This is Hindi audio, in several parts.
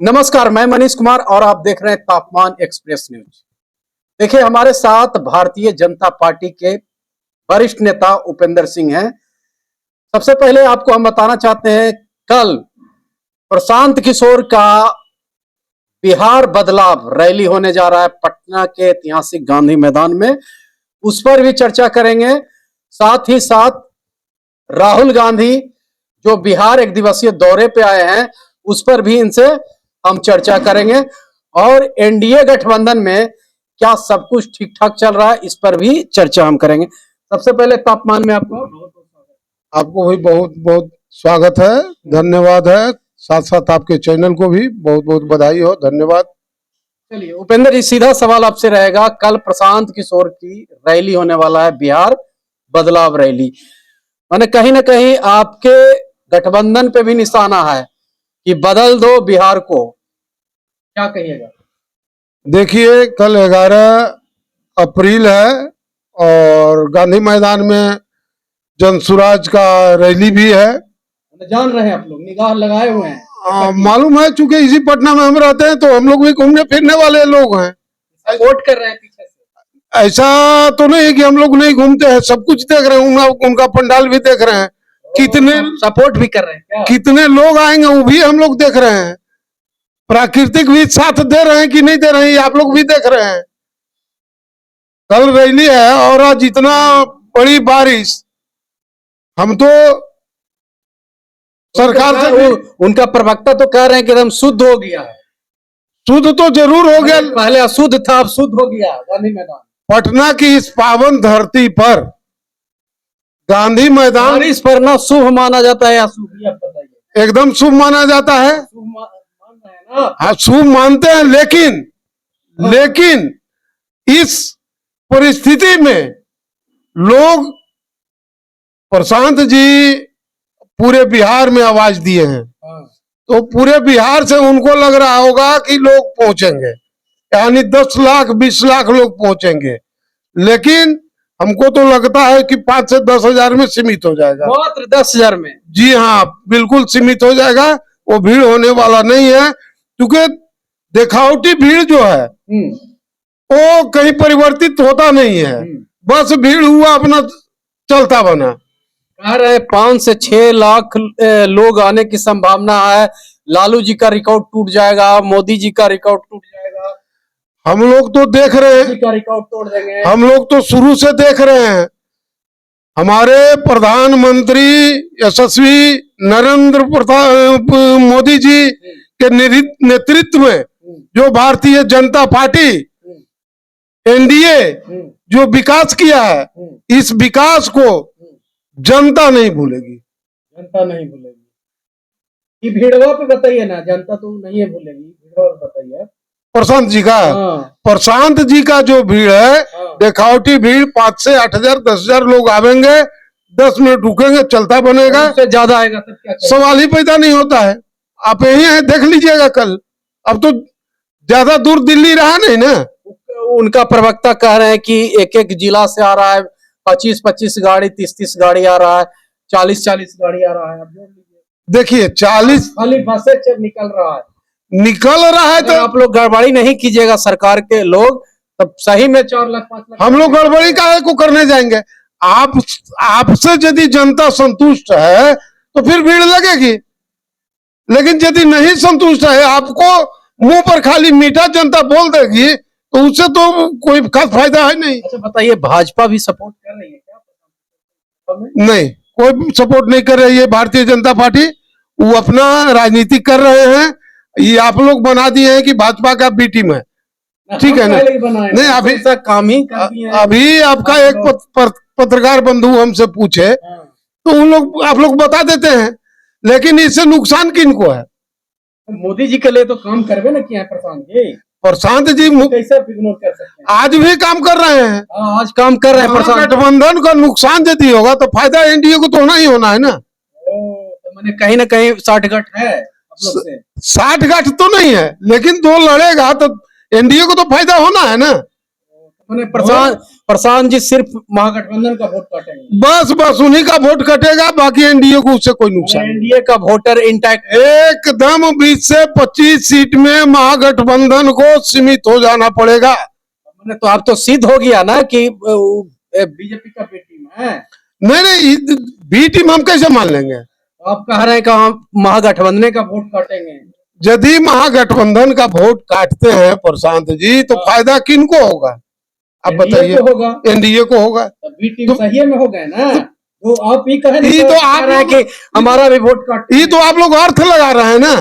नमस्कार, मैं मनीष कुमार और आप देख रहे हैं तापमान एक्सप्रेस न्यूज। देखिए, हमारे साथ भारतीय जनता पार्टी के वरिष्ठ नेता उपेंद्र सिंह हैं। सबसे पहले आपको हम बताना चाहते हैं, कल प्रशांत किशोर का बिहार बदलाव रैली होने जा रहा है पटना के ऐतिहासिक गांधी मैदान में। उस पर भी चर्चा करेंगे। साथ ही साथ राहुल गांधी जो बिहार एक दिवसीय दौरे पे आए हैं, उस पर भी इनसे हम चर्चा करेंगे। और एनडीए गठबंधन में क्या सब कुछ ठीक ठाक चल रहा है, इस पर भी चर्चा हम करेंगे। सबसे पहले तापमान में आपको भी बहुत बहुत स्वागत है, धन्यवाद है। साथ साथ आपके चैनल को भी बहुत बहुत बधाई हो, धन्यवाद। चलिए उपेंद्र जी, सीधा सवाल आपसे रहेगा। कल प्रशांत किशोर की रैली होने वाला है, बिहार बदलाव रैली। माने कहीं ना कहीं आपके गठबंधन पे भी निशाना है कि बदल दो बिहार को, क्या कहिएगा? देखिए, कल 11 अप्रैल है और गांधी मैदान में जनसुराज का रैली भी है। जान रहे हैं आप लोग, निगाह लगाए हुए हैं। मालूम है, चूंकि इसी पटना में हम रहते हैं तो हम लोग भी घूमने फिरने वाले लोग हैं। सपोर्ट कर रहे हैं पीछे से। ऐसा तो नहीं कि हम लोग नहीं घूमते हैं, सब कुछ देख रहे हैं, उनका पंडाल भी देख रहे हैं। कितने सपोर्ट भी कर रहे हैं क्या? कितने लोग आएंगे वो भी हम लोग देख रहे हैं। प्राकृतिक भी साथ दे रहे हैं कि नहीं दे रहे हैं, आप लोग भी देख रहे हैं। कल रैली है और आज इतना बड़ी बारिश, हम तो सरकार से उनका प्रवक्ता तो कह रहे हैं कि एकदम शुद्ध हो गया है। शुद्ध तो जरूर हो गया, पहले अशुद्ध था, अब शुद्ध हो गया गांधी मैदान। पटना की इस पावन धरती पर गांधी मैदान बारिश पर ना शुभ माना जाता है या शुभ, ये आप बताइए। एकदम शुभ माना जाता है। शुभ मान रहे हैं ना? हाँ, शुभ मानते हैं, लेकिन इस परिस्थिति में लोग, प्रशांत जी पूरे बिहार में आवाज दिए हैं, तो पूरे बिहार से उनको लग रहा होगा कि लोग पहुंचेंगे, यानी 10 लाख 20 लाख लोग पहुंचेंगे। लेकिन हमको तो लगता है कि 5 से 10 हजार में सीमित हो जाएगा। मात्र 10,000 में? जी हाँ, बिल्कुल सीमित हो जाएगा। वो भीड़ होने वाला नहीं है, क्योंकि दिखावटी भीड़ जो है वो कहीं परिवर्तित होता नहीं है, बस भीड़ हुआ अपना चलता बना। कह रहे 5 से 6 लाख लोग आने की संभावना है। लालू जी का रिकॉर्ड टूट जाएगा, मोदी जी का रिकॉर्ड टूट जाएगा। हम लोग तो देख रहे हैं, का रिकॉर्ड तोड़ देंगे। हम लोग तो शुरू से देख रहे हैं। हमारे प्रधानमंत्री यशस्वी नरेंद्र मोदी जी के नेतृत्व में जो भारतीय जनता पार्टी एनडीए जो विकास किया है, इस विकास को जनता नहीं भूलेगी। जनता नहीं भूलेगी। ये भीड़वा पे बताइए ना, जनता तो नहीं है भूलेगी, भीड़वा पे बताइए। प्रशांत जी का, प्रशांत जी का जो भीड़ है, दिखावटी भीड़, 5 से 8 हजार 10 हजार लोग आवेंगे, 10 मिनट रुकेंगे, चलता बनेगा, उससे ज्यादा आएगा तब क्या करें? सवाल ही पैदा नहीं होता है। आप यही है, देख लीजिएगा कल। अब तो ज्यादा दूर दिल्ली रहा नहीं ना। उनका प्रवक्ता कह रहे हैं कि एक एक जिला से आ रहा है 25-25 गाड़ी, 30-30 गाड़ी आ रहा है, 40-40 गाड़ी आ रहा है। देखिए, 40 खाली बसें निकल रहा है, तो आप लोग गड़बड़ी नहीं कीजिएगा, सरकार के लोग, तब सही में 4 लाख 5 लाख। हम लोग गड़बड़ी काहे को करने जाएंगे? आपसे यदि जनता संतुष्ट है तो फिर भीड़ लगेगी, लेकिन यदि नहीं संतुष्ट है, आपको मुंह पर खाली मीठा जनता बोल देगी, तो उससे तो कोई खास फायदा है नहीं। अच्छा बताइए, भाजपा भी सपोर्ट कर रही है क्या? नहीं, कोई सपोर्ट नहीं कर रही है भारतीय जनता पार्टी। वो अपना राजनीति कर रहे हैं। ये आप लोग बना दिए हैं कि भाजपा का बी टीम है, ठीक है ना? नहीं, अभी काम ही अभी आपका एक पत्रकार बंधु हमसे पूछे तो आप लोग बता देते हैं, लेकिन इससे नुकसान किनको है? मोदी जी के लिए तो काम करवे ना किया है प्रशांत जी कैसे इग्नोर कर सकते हैं? आज भी काम कर रहे हैं। आज काम कर रहे हैं। गठबंधन का नुकसान यदि होगा तो फायदा एनडीए को तो होना ही होना है ना। तो मैंने कहीं ना कहीं 60-60 है। 60 गांठ तो नहीं है, लेकिन 2 लड़ेगा तो एनडीए को तो फायदा होना है ना। उन्हें प्रशांत जी सिर्फ महागठबंधन का वोट काटेंगे, बस बस उन्हीं का वोट कटेगा, बाकी एनडीए को उससे कोई नुकसान नहीं। एनडीए का वोटर इंटैक्ट। एकदम 20 से 25 सीट में महागठबंधन को सीमित हो जाना पड़ेगा। तो आप तो सिद्ध हो गया ना कि बीजेपी का बी टीम है। नहीं नहीं, बी टीम हम कैसे मान लेंगे? आप कह रहे हैं कि हम महागठबंधन का वोट काटेंगे। यदि महागठबंधन का वोट काटते हैं प्रशांत जी, तो फायदा किनको होगा आप बताइए? होगा, एनडीए को होगा। बी टीम सही में हो गए ना। तो आप ही कह रहे तो आप रहे हैं कि हमारा भी वोट काट, ये तो आप लोग अर्थ लगा रहे हैं ना।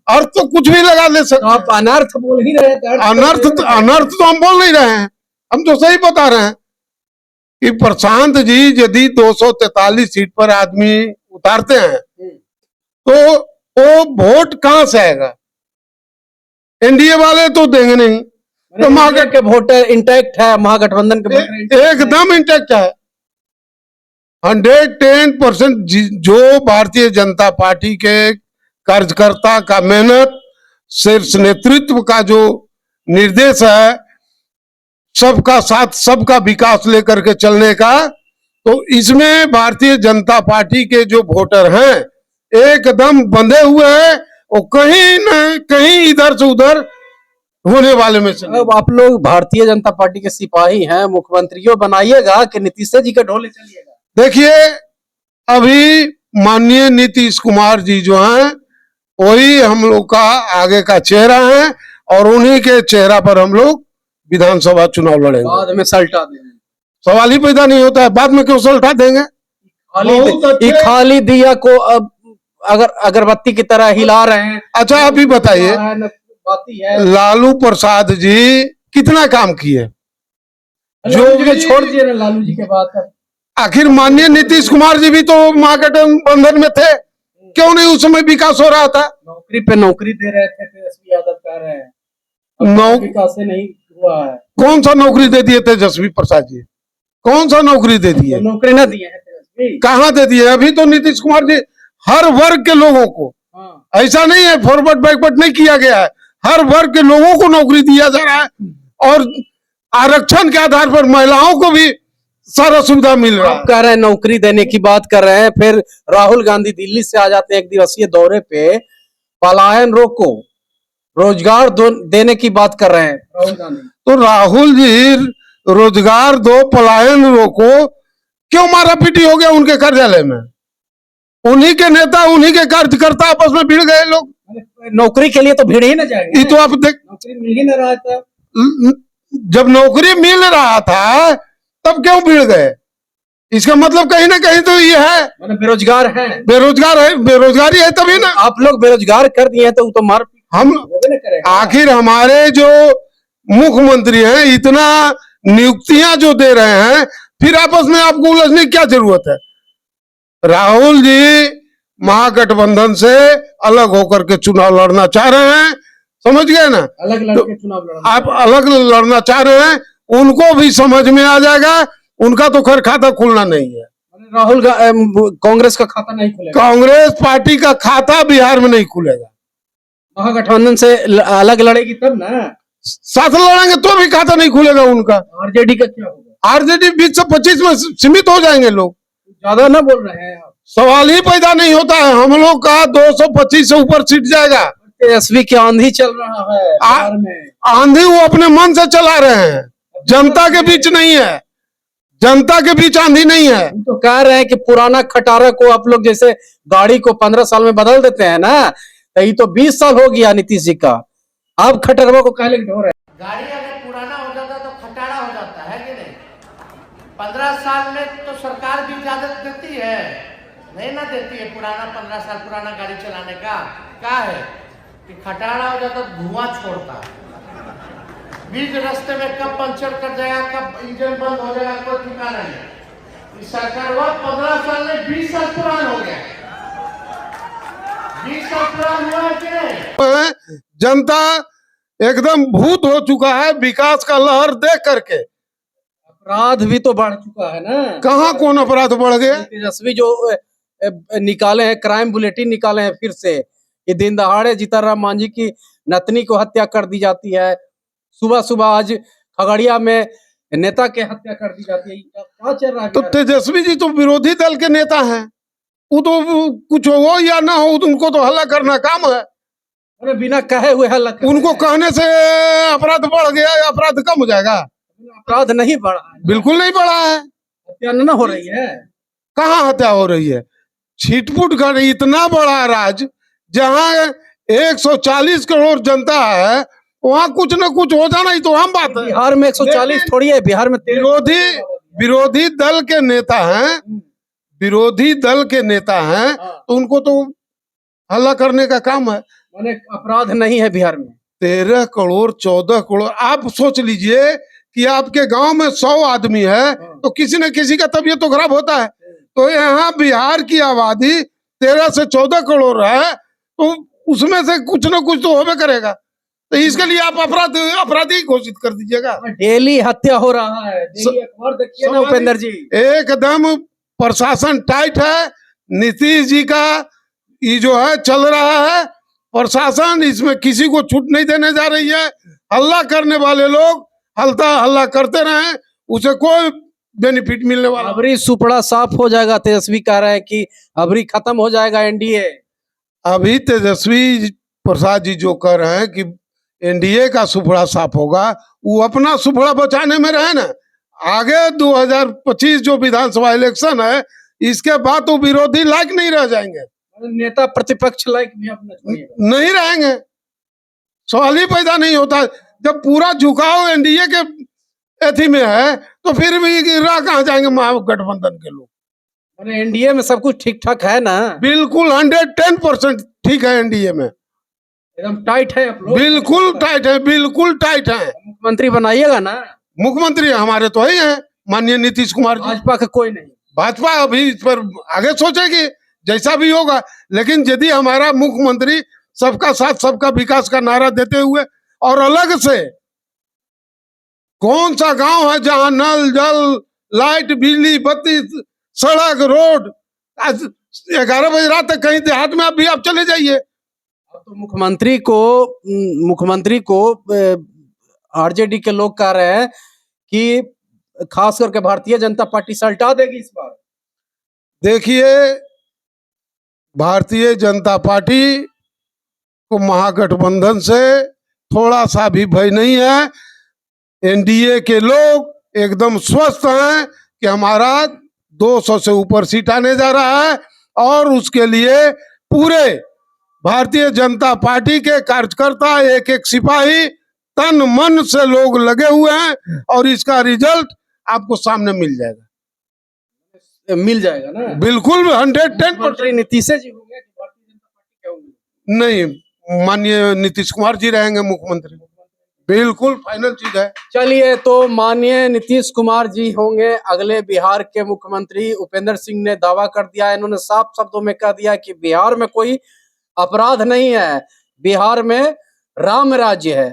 अर्थ तो कुछ भी लगा ले सकते। आप अनर्थ बोल ही रहे थे। अनर्थ तो हम बोल नहीं रहे हैं, हम तो सही बता रहे हैं कि प्रशांत जी यदि 243 सीट पर आदमी उतारते हैं तो वो वोट कहां से आएगा? एनडीए वाले तो देंगे नहीं। तो महागठ के वोटर इंटैक्ट है, महागठबंधन के वोटर एकदम इंटैक्ट है। 110% जो भारतीय जनता पार्टी के कार्यकर्ता का मेहनत, शीर्ष नेतृत्व का जो निर्देश है, सबका साथ सबका विकास लेकर के चलने का, तो इसमें भारतीय जनता पार्टी के जो वोटर हैं एकदम बंधे हुए हैं, वो कहीं न कहीं इधर से उधर होने वाले में से। अब आप लोग भारतीय जनता पार्टी के सिपाही हैं, मुख्यमंत्रियों बनाइएगा कि नीतीश जी के ढोले चलिएगा? देखिए, अभी माननीय नीतीश कुमार जी जो हैं वही हम लोग का आगे का चेहरा है, और उन्हीं के चेहरा पर हम लोग विधानसभा चुनाव लड़ेंगे। बाद में सल्टा देंगे, सवाल ही पैदा नहीं होता है। बाद में क्यों सल्टा देंगे? खाली दिया को अब अगर अगरबत्ती की तरह हिला रहे हैं। अच्छा, आप ही बताइए, लालू प्रसाद जी कितना काम किए? जो छोड़ दिए ना लालू जी के बाद। आखिर माननीय नीतीश कुमार जी भी तो महागठबंधन में थे, क्यों नहीं उस समय विकास हो रहा था? नौकरी पे नौकरी दे रहे थे, तेजस्वी यादव कह रहे हैं विकास से नहीं हुआ है। कौन सा नौकरी दे दिए तेजस्वी प्रसाद जी? कौन सा नौकरी दे दिए? तो नौकरी ना दिए हैं तेजस्वी, कहाँ दे दिए? अभी तो नीतीश कुमार जी हर वर्ग के लोगों को, ऐसा नहीं है फॉरवर्ड बैकवर्ड नहीं किया गया है, हर वर्ग के लोगों को नौकरी दिया जा रहा है, और आरक्षण के आधार पर महिलाओं को भी सारा सुविधा मिल रहा है। कह रहे हैं नौकरी देने की बात कर रहे हैं, फिर राहुल गांधी दिल्ली से आ जाते हैं एक दिवसीय दौरे पे, पलायन रोको, रोजगार देने की बात कर रहे हैं राहुल गांधी। तो राहुल जी रोजगार दो, पलायन रोको, क्यों मारापीटी हो गया उनके कार्यालय में? उन्हीं के नेता, उन्हीं के कार्यकर्ता आपस में भिड़ गए लोग। नौकरी के लिए तो भिड़ ही ना जाएंगे। ये तो आप देख, नौकरी मिल ही ना रहा था। जब नौकरी मिल रहा था तब क्यों भिड़ गए? इसका मतलब कहीं ना कहीं तो ये है बेरोजगार है, बेरोजगारी है, तभी ना आप लोग बेरोजगार कर दिए हैं, तो मार हम आखिर हमारे जो मुख्यमंत्री हैं इतना नियुक्तियां जो दे रहे हैं, फिर आपस में आपको उलझने की क्या जरूरत है? राहुल जी महागठबंधन से अलग होकर के चुनाव लड़ना चाह रहे हैं, समझ गए ना? अलग लड़के चुनाव लड़ना, आप अलग लड़ना चाह रहे हैं, उनको भी समझ में आ जाएगा। उनका तो खैर खाता खुलना नहीं है। राहुल कांग्रेस का खाता नहीं खुलेगा, कांग्रेस पार्टी का खाता बिहार में नहीं खुलेगा। महागठबंधन से अलग लड़ेगी तब ना, साथ लड़ेंगे तो भी खाता नहीं खुलेगा उनका। आरजेडी का क्या होगा? आरजेडी 20 से 25 में सीमित हो जाएंगे लोग। ज्यादा ना बोल रहे हैं आप, सवाल ही पैदा नहीं होता है। हम लोग का 225 से ऊपर सीट जाएगा। तेजस्वी की आंधी चल रहा है बिहार में। आंधी वो अपने मन से चला रहे हैं, जनता के बीच नहीं है, जनता के बीच आंधी नहीं है। तो कह रहे हैं कि पुराना खटारा को आप लोग जैसे गाड़ी को 15 साल में बदल देते हैं ना, तो ये तो 20 साल हो गया नीतीश जी का, आप खटरवा को कहले ढो रहे हैं। गाड़ी अगर पुराना हो जाता तो खटारा हो जाता है कि नहीं? 15 साल में तो सरकार भी इजाजत देती है, नहीं ना देती है? पुराना 15 साल पुराना गाड़ी चलाने का क्या है कि खटारा हो जाता तो धुआं छोड़ता है, बीच रास्ते में कब पंचर कर जाएगा, कब इंजन बंद हो जाएगा, कोई ठिकाना नहीं। इस सरकार वो 15 साल में 20 साल पुराना हो गया, 20 साल पुराना हुआ है कि नहीं? जनता एकदम भूत हो चुका है विकास का लहर देख करके। अपराध भी तो बढ़ चुका है ना। कहाँ कौन अपराध बढ़ गया? तेजस्वी जो निकाले हैं, क्राइम बुलेटिन निकाले हैं फिर से, ये दिन दहाड़े जीतनराम मांझी की नतनी को हत्या कर दी जाती है। सुबह सुबह आज खगड़िया में नेता की हत्या कर दी जाती है, क्या चल रहा है तो बिहार में? तेजस्वी जी तो विरोधी दल के नेता हैं, वो तो कुछ हो या ना हो, उनको तो हल्ला करना काम है। अरे बिना कहे हुए हल्ला कर उनको रहे हैं। कहने से अपराध बढ़ गया या अपराध कम हो जाएगा? अपराध नहीं बढ़ा है, बिल्कुल नहीं बढ़ा है। हत्या न हो रही है। कहाँ हत्या हो रही है? छिटपुट कर इतना बड़ा राज्य जहाँ 140 करोड़ जनता है, वहाँ कुछ न कुछ हो जाना ही तो आम बात है। बिहार में 140 लेकिन थोड़ी है, बिहार में 13 विरोधी दल के नेता हैं, विरोधी दल के नेता हैं, हाँ। तो उनको तो हल्ला करने का काम है। माने अपराध नहीं है बिहार में। 13 करोड़ 14 करोड़, आप सोच लीजिए कि आपके गांव में 100 आदमी है तो किसी न किसी का तबीयत तो खराब होता है। तो यहाँ बिहार की आबादी 13 से 14 करोड़ है, तो उसमें से कुछ न कुछ तो होबे करेगा। तो इसके लिए आप अपराधी घोषित कर दीजिएगा। डेली हत्या हो रहा है, डेली अखबार देखिए ना उपेंद्र जी। एकदम प्रशासन टाइट है। नीतीश जी का ये जो है चल रहा है प्रशासन, इसमें किसी को छूट नहीं देने जा रही है। हल्ला करने वाले लोग हल्ला करते रहे, उसे कोई बेनिफिट मिलने वाला। अबरी सुपड़ा साफ हो जाएगा, तेजस्वी कह रहे हैं कि अबरी खत्म हो जाएगा एनडीए। अभी तेजस्वी प्रसाद जी जो कह रहे हैं कि एनडीए का सुपड़ा साफ होगा, वो अपना सुपड़ा बचाने में रहे ना। आगे 2025 जो विधानसभा इलेक्शन है, इसके बाद तो विरोधी लायक नहीं रह जाएंगे, नेता प्रतिपक्ष लायक भी अपना छोड़िएगा। नहीं रहेंगे। सवाल ही पैदा नहीं होता। जब पूरा झुकाव एनडीए के एथी में है, तो फिर भी रह कहाँ जाएंगे महागठबंधन के लोग? माने एनडीए में सब कुछ ठीक ठाक है ना? बिल्कुल 110% ठीक है एनडीए में, एकदम टाइट है आप लोग। बिल्कुल टाइट है, बिल्कुल टाइट है। मुख्यमंत्री बनाइएगा ना? मुख्यमंत्री हमारे तो ही हैं, माननीय नीतीश कुमार जी। भाजपा का कोई नहीं। भाजपा अभी इस पर आगे सोचेगी, जैसा भी होगा। लेकिन यदि हमारा मुख्यमंत्री सबका साथ सबका विकास का नारा देते हुए, और अलग से कौन सा गांव है जहां नल जल लाइट बिजली बत्ती सड़क रोड, आज 11 बजे रात तक कहीं देहात में भी आप चले जाइए। अब तो मुख्यमंत्री को आरजेडी के लोग कह रहे हैं कि खास करके भारतीय जनता पार्टी सल्टा देगी इस बार। देखिए, भारतीय जनता पार्टी को महागठबंधन से थोड़ा सा भी भय नहीं है। एनडीए के लोग एकदम स्वस्थ हैं कि हमारा 200 से ऊपर सीट आने जा रहा है, और उसके लिए पूरे भारतीय जनता पार्टी के कार्यकर्ता, एक एक सिपाही तन मन से लोग लगे हुए हैं, और इसका रिजल्ट आपको सामने मिल जाएगा। मिल जाएगा ना? बिल्कुल 110%। नीतीश जी होंगे कि भारतीय जनता पार्टी क्या होंगे? नहीं, माननीय नीतीश कुमार जी रहेंगे मुख्यमंत्री, बिल्कुल फाइनल चीज है। चलिए, तो माननीय नीतीश कुमार जी होंगे अगले बिहार के मुख्यमंत्री। उपेंद्र सिंह ने दावा कर दिया, इन्होंने साफ शब्दों में कह दिया कि बिहार में कोई अपराध नहीं है, बिहार में राम राज्य है।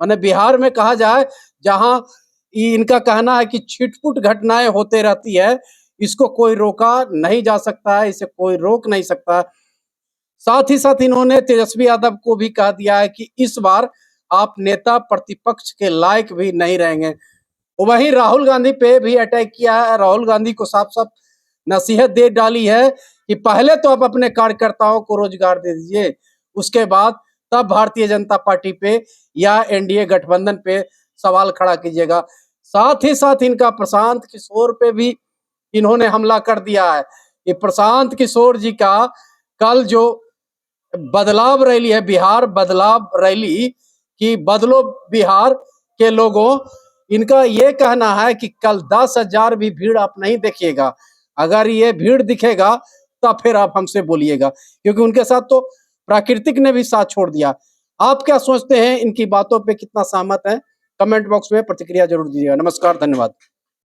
माने बिहार में कहा जाए जहां इनका कहना है कि छिटपुट घटनाएं होते रहती है, इसको कोई रोका नहीं जा सकता है, इसे कोई रोक नहीं सकता। साथ ही साथ इन्होंने तेजस्वी यादव को भी कह दिया है कि इस बार आप नेता प्रतिपक्ष के लायक भी नहीं रहेंगे। वहीं राहुल गांधी पे भी अटैक किया है, राहुल गांधी को साफ साफ नसीहत दे डाली है कि पहले तो आप अपने कार्यकर्ताओं को रोजगार दे दीजिए, उसके बाद तब भारतीय जनता पार्टी पे या एनडीए गठबंधन पे सवाल खड़ा कीजिएगा। साथ ही साथ इनका प्रशांत किशोर पे भी इन्होंने हमला कर दिया है। ये प्रशांत किशोर जी का कल जो बदलाव रैली है, बिहार बदलाव रैली कि बदलो बिहार के लोगों, इनका ये कहना है कि कल 10,000 भी भीड़ आप नहीं देखिएगा, अगर ये भीड़ दिखेगा तब फिर आप हमसे बोलिएगा, क्योंकि उनके साथ तो प्राकृतिक ने भी साथ छोड़ दिया। आप क्या सोचते हैं, इनकी बातों पे कितना सहमत है? कमेंट बॉक्स में प्रतिक्रिया जरूर दीजिएगा। नमस्कार, धन्यवाद।